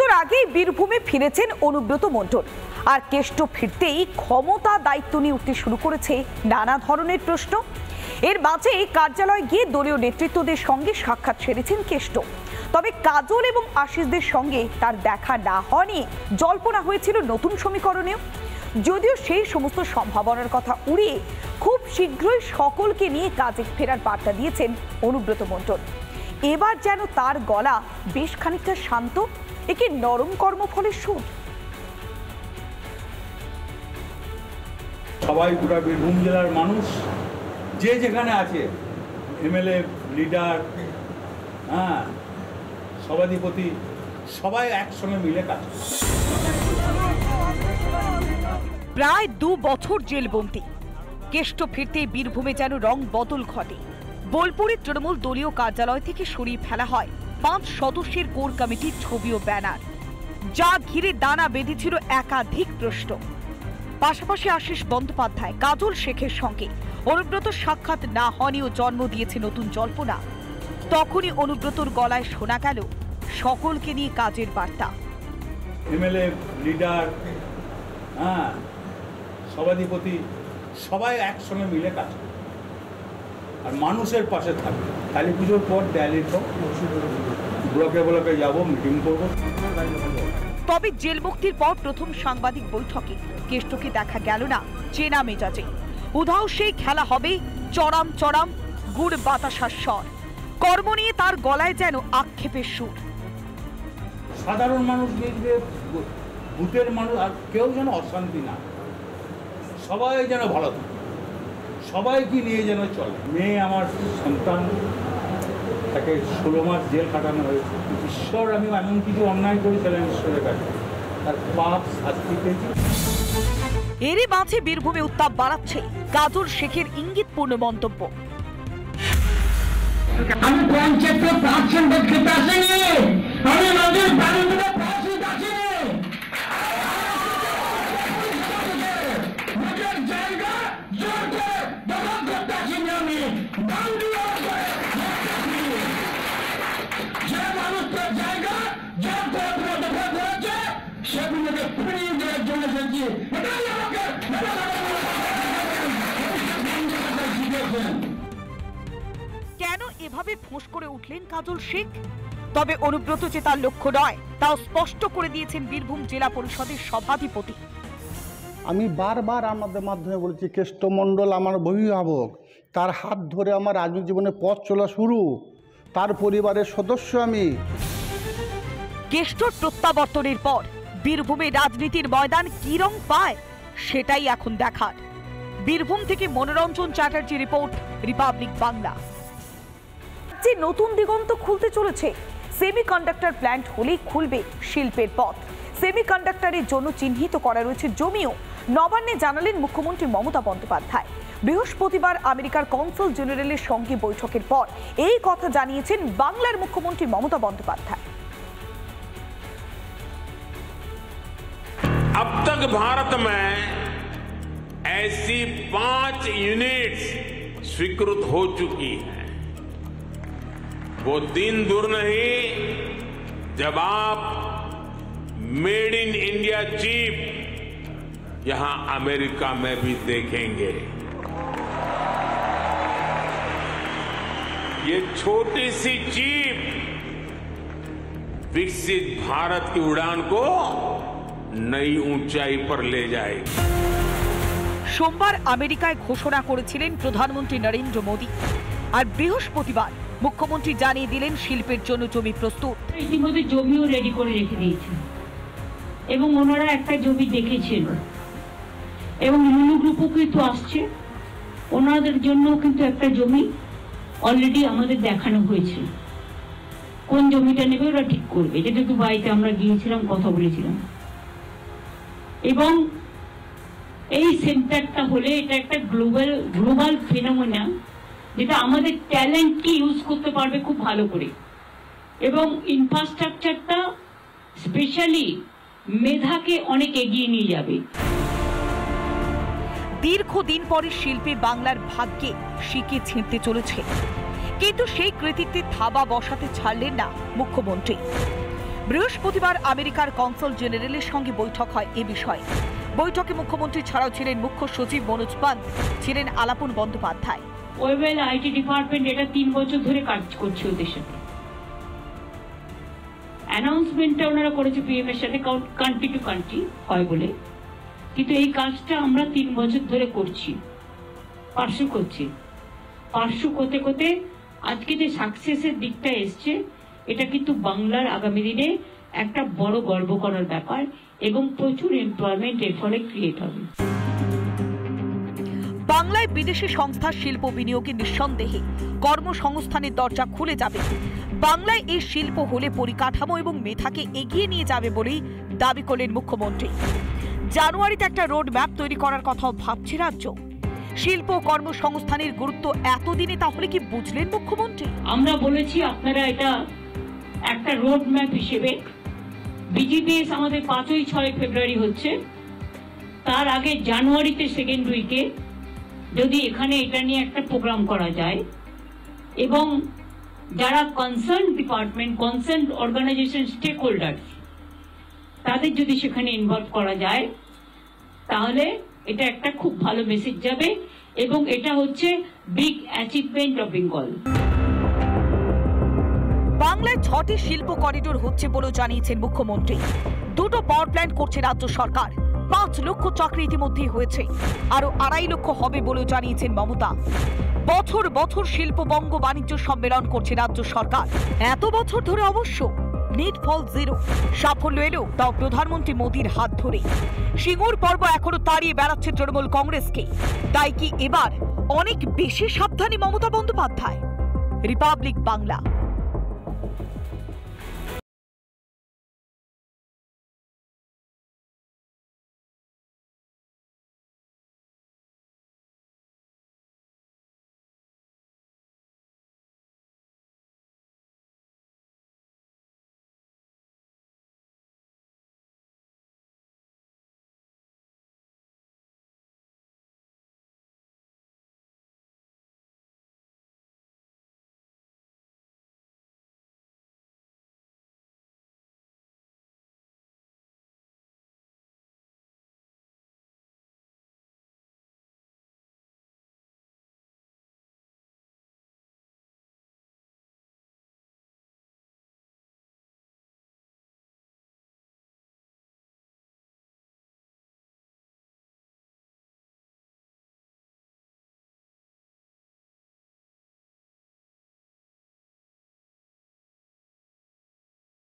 পুজোর আগেই বীরভূমে ফিরেছেন অনুব্রত মণ্ডল। আর কেষ্ট ফিরতেই ক্ষমতা দায়িত্ব নিয়ে উঠতে শুরু করেছে নানা ধরনের প্রশ্ন। এর মাঝে কার্যালয়ে গিয়ে দলীয় নেতৃত্বদের সঙ্গে সাক্ষাৎ সেরেছেন কেষ্ট। তবে কাজল এবং আশিসদের সঙ্গে তার দেখা না হওয়া নিয়ে জল্পনা হয়েছিল নতুন সমীকরণেও। যদিও সেই সমস্ত সম্ভাবনার কথা উড়িয়ে খুব শীঘ্রই সকলকে নিয়ে কাজে ফেরার বার্তা দিয়েছেন অনুব্রত মণ্ডল। এবার যেন তার গলা বেশ খানিকটা শান্ত, একে নরম কর্মফলের সুর। সবাই গোটা বীরভূম জেলার মানুষ যে যেখানে আছে, এমএলএ, লিডার, সভাধিপতি, সবাই একসঙ্গে মিলে কাজ করে। প্রায় 2 বছর জেলবন্দি কেষ্ট ফিরতে বীরভূমে যেন রং বদল ঘটে। বোলপুরের তৃণমূল দলীয় কার্যালয় থেকে সরিয়ে ফেলা হয় 5 সদস্যের কোর কমিটির ছবি ও ব্যানার, যা ঘিরে দানা বেঁধেছিল একাধিক প্রশ্ন। পাশাপাশি আশিস বন্দ্যোপাধ্যায়, কাজল শেখের সঙ্গে অনুব্রত সাক্ষাৎ না হওয়ানিও জন্ম দিয়েছে নতুন জল্পনা। তখনই অনুব্রতর গলায় শোনা গেল সকলকে নিয়ে কাজের বার্তা। এমএলএ, লিডার, সভাধিপতি, সবাই একসঙ্গে মিলে কাজ করে আর মানুষের পাশে থাকবে। কালী পুজোর পর র্যালির পর ব্লকে ব্লকে যাবো, মিটিং করবো। তবে জেল মুক্তির পর প্রথম সাংবাদিক বৈঠকে কেষ্টকে দেখা গেল না চেনা মেজাজে। উধাও সেই খেলা হবে চড়াম চড়াম গুড় বাতাসার স্বর। কর্ম নিয়ে তার গলায় যেন আক্ষেপের সুর। সাধারণ মানুষ, ভূতের মানুষ, আর কেউ যেন অশান্তি না, সবাই যেন ভালো থাকে, সবাইকে নিয়ে যেন চলে। মেয়ে আমার সন্তান, তাকে 16 মাস জেল কাটানো হয়েছে। ঈশ্বর, আমি এমন কিছু অন্যায় করেছিলাম ঈশ্বরের কাছে, তার পাপ শাস্তি পেয়েছি। এরই মাঝে বীরভূমে উত্তাপ বাড়াচ্ছে কাজল শেখের ইঙ্গিতপূর্ণ মন্তব্য। আমি পঞ্চায়েত প্রার্থন দেখতে আসিনি, আমি নদীর বাড়িগুলো প্রার্থিত আসিনি। নিজের জায়গা জোর করে দখল করতে আসিনি, আমি যে মানুষের জায়গা জোর করে দখল করেছে সেগুলোকে ফিরিয়ে দেওয়ার জন্য এসেছি। এটাই আমাকে শিখেছেন। কেন এভাবে ফোঁস করে উঠলেন কাজল শেখ? তবে অনুব্রত যে তার লক্ষ্য নয় তাও স্পষ্ট করে দিয়েছেন বীরভূম জেলা পরিষদের সভাধিপতি। আমি বারবার আমাদের মাধ্যমে বলেছি, কেষ্ট মণ্ডল আমার অভিভাবক, তার হাত ধরে আমার রাজনৈতিক জীবনে পথ চলা শুরু, তার পরিবারের সদস্য আমি। কেষ্টর প্রত্যাবর্তনের পর বীরভূমে রাজনীতির ময়দান কি রং পায় সেটাই এখন দেখার। বীরভূম থেকে মনোরঞ্জন চ্যাটার্জি রিপোর্ট, রিপাবলিক বাংলা। যে নতুন দিগন্ত খুলতে চলেছে, সেমিকন্ডাক্টর প্ল্যান্ট হলেই খুলবে শিল্পের পথ। সেমিকন্ডাক্টরের জন্য চিহ্নিত করা রয়েছে জমিও। নবান্নে জানালেন মুখ্যমন্ত্রী মমতা বন্দ্যোপাধ্যায়। বৃহস্পতিবার আমেরিকার কনসাল জেনারেলের সঙ্গে বৈঠকের পর এই কথা জানিয়েছেন বাংলার মুখ্যমন্ত্রী মমতা বন্দ্যোপাধ্যায়। अब तक भारत में ऐसी 5 यूनिट्स स्वीकृत हो चुकी हैं। वो दिन दूर नहीं जब आप मेड इन इंडिया चिप यहां अमेरिका में भी देखेंगे। ये छोटी सी चिप विकसित भारत की उड़ान को नई ऊंचाई पर ले जाएगी। সোমবার আমেরিকায় ঘোষণা করেছিলেন প্রধানমন্ত্রী নরেন্দ্র মোদী। আর বৃহস্পতিবার মুখ্যমন্ত্রী জানিয়ে দিলেন শিল্পের জন্য জমি প্রস্তুত। ইতিমধ্যে জমিও রেডি করে রেখে দিয়েছেন এবং ওনারা একটা জমি দেখেছেন এবং লুলু গ্রুপও কিন্তু আসছে, ওনাদের জন্য কিন্তু একটা জমি অলরেডি আমাদের দেখানো হয়েছে। কোন জমিটা নেবে ওরা ঠিক করবে, যেটা দুবাইতে আমরা গিয়েছিলাম, কথা বলেছিলাম। এবং এই সেন্টারটা হলে এটা একটা গ্লোবাল ফেনোমেনা, যেটা আমাদের ট্যালেন্টকে ইউজ করতে পারবে খুব ভালো করে এবং ইনফ্রাস্ট্রাকচারটা স্পেশালি মেধাকে অনেক এগিয়ে নিয়ে যাবে। দীর্ঘদিন পরে শিল্পে বাংলার ভাগ্যে শিকে ছিঁড়তে চলেছে, কিন্তু সেই কৃতিত্বে থাবা বসাতে ছাড়লেন না মুখ্যমন্ত্রী। বৃহস্পতিবার আমেরিকার কনসাল জেনারেলের সঙ্গে বৈঠক হয় এ বিষয়ে। বৈঠকে মুখ্যমন্ত্রী ছাড়াও ছিলেন মুখ্য সচিব মনোজ পান্ত, ছিলেন Alapan Bandyopadhyay. Wavell IT department এটা 3 বছর ধরে কাজ করছে ওদের সাথে। অ্যানাউন্সমেন্টটা ওনারা করেছে পিএম এর সাথে কান্ট্রি টু কান্ট্রি হয় বলে, কিন্তু এই কাজটা আমরা 3 বছর ধরে করছি, পার্শ্ব করছি। পার্শ্ব করতে করতে আজকে যে সাকসেসের দিকটা এসছে, এটা কিন্তু বাংলার আগামী দিনে একটা বড় গর্ব করার ব্যাপার এবং প্রচুর এমপ্লয়মেন্ট এর ফলে ক্রিয়েট হবে। বাংলায় বিদেশি সংস্থার শিল্প বিনিয়োগে নিঃসন্দেহে কর্মসংস্থানের দরজা খুলে যাবে। বাংলায় এই শিল্প হলে পরিকাঠামো এবং মেধাকে এগিয়ে নিয়ে যাবে বলেই দাবি করলেন মুখ্যমন্ত্রী। জানুয়ারিতে একটা রোড ম্যাপ তৈরি করার কথাও ভাবছে রাজ্য। শিল্প কর্মসংস্থানের গুরুত্ব এতদিনে তাহলে কি বুঝলেন মুখ্যমন্ত্রী? আমরা বলেছি আপনারা এটা একটা রোড ম্যাপ হিসেবে, বিজিবিএস আমাদের 5-6 ফেব্রুয়ারি হচ্ছে, তার আগে জানুয়ারিতে সেকেন্ড উইকে যদি এখানে এটা নিয়ে একটা প্রোগ্রাম করা যায় এবং যারা concern department, concern organisation, stakeholder, তাদের যদি সেখানে ইনভলভ করা যায়, তাহলে এটা একটা খুব ভালো মেসেজ যাবে এবং এটা হচ্ছে বিগ অ্যাচিভমেন্ট অফ বেঙ্গল। বাংলায় 6টি শিল্প করিডোর হচ্ছে বলেও জানিয়েছেন মুখ্যমন্ত্রী। 2টো পাওয়ার প্ল্যান্ট করছে রাজ্য সরকার। 5 লক্ষ চাকরি ইতিমধ্যেই হয়েছে, আরো 2.5 লক্ষ হবে বলেও জানিয়েছেন মমতা। বছর বছর শিল্প বঙ্গ বাণিজ্য সম্মেলন করছে রাজ্য সরকার। এত বছর ধরে অবশ্য নেট ফল জিরো। সাফল্য এলো তাও প্রধানমন্ত্রী মোদীর হাত ধরে। সিঙ্গুর পর্ব এখনো তাড়িয়ে বেড়াচ্ছে তৃণমূল কংগ্রেসকে। তাই কি এবার অনেক বেশি সাবধানী মমতা বন্দ্যোপাধ্যায়? রিপাবলিক বাংলা।